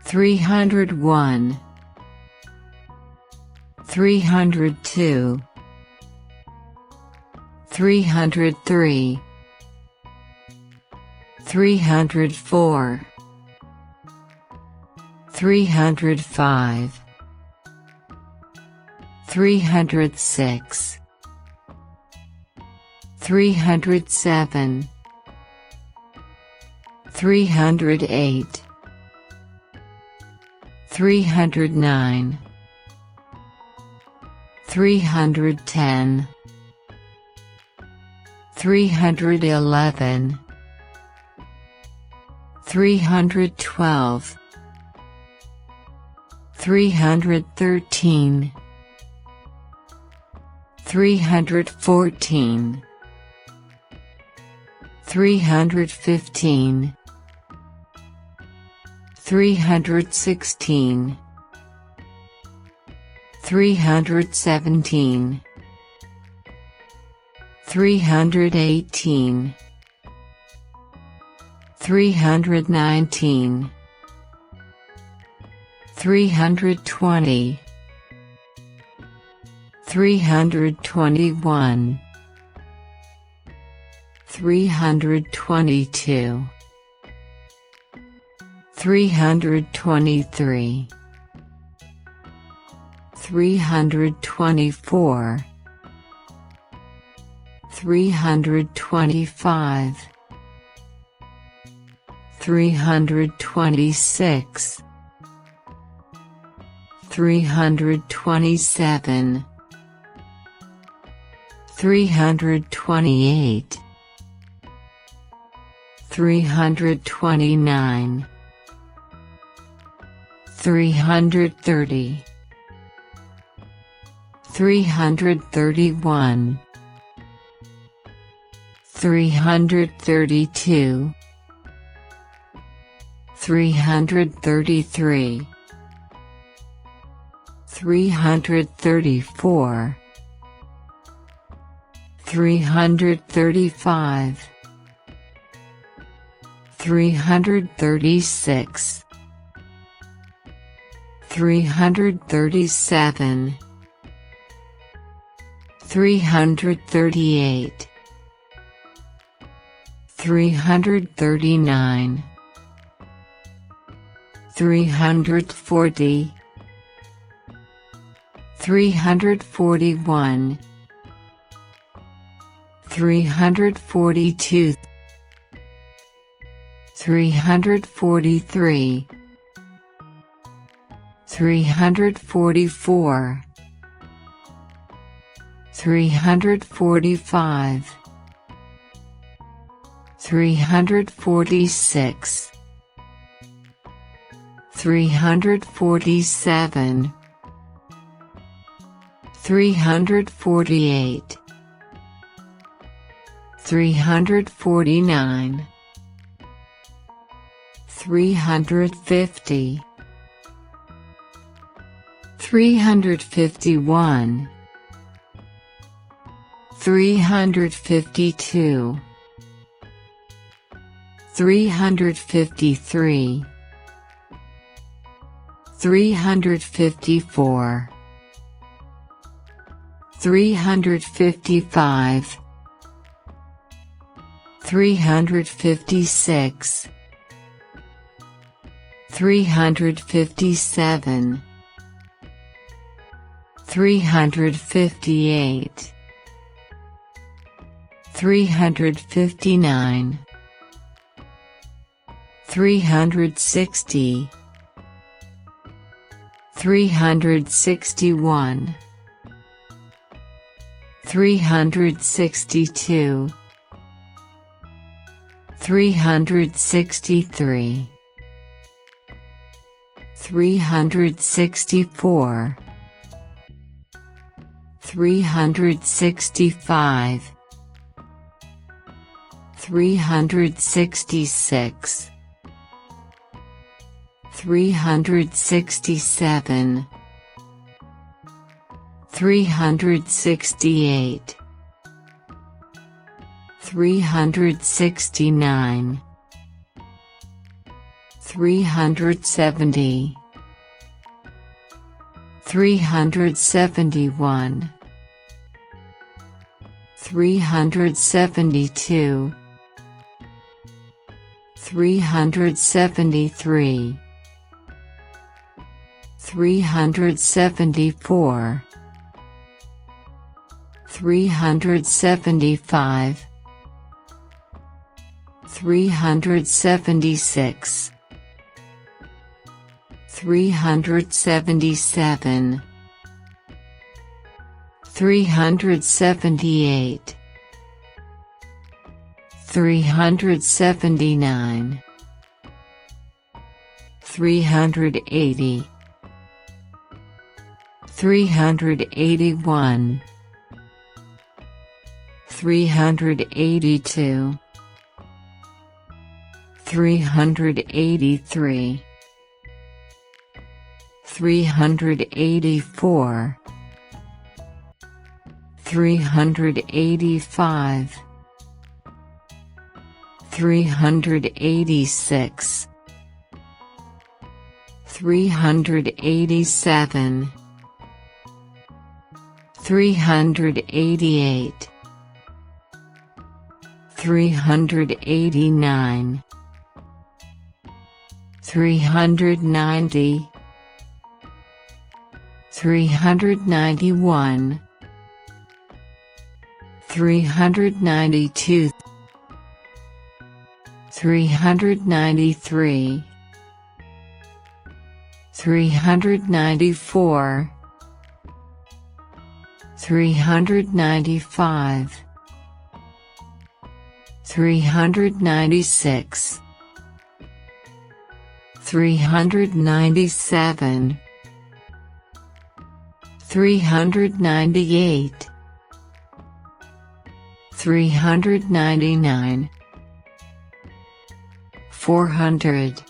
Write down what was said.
301, 302, 303, 304, 305, 306, 307, 308, 309, 310, 311, 312, 313, 314, 315, 316, 317, 318, 319, 320, 321, 322, 323, 324, 325, 326, 327, 328, 329, 330, 331, 332, 333, 334, 335, 336, 337, 338, 339, 340, 341, 342, 343, 344, 345, 346, 347, 348, 349, 350, 351, 352, 353, 354, 355, 356, 357, 358, 359, 360, 361, 362, 363, 364, 365, 366, 367, 368, 369, 370, 371, 372, 373, 374, 375, 376, 377, 378, 379, 380, 381, 382, 383, 384, 385, 386, 387, 388, 389, 390, 391, 392, 393, 394, 395, 396, 397, 398, 399, 400,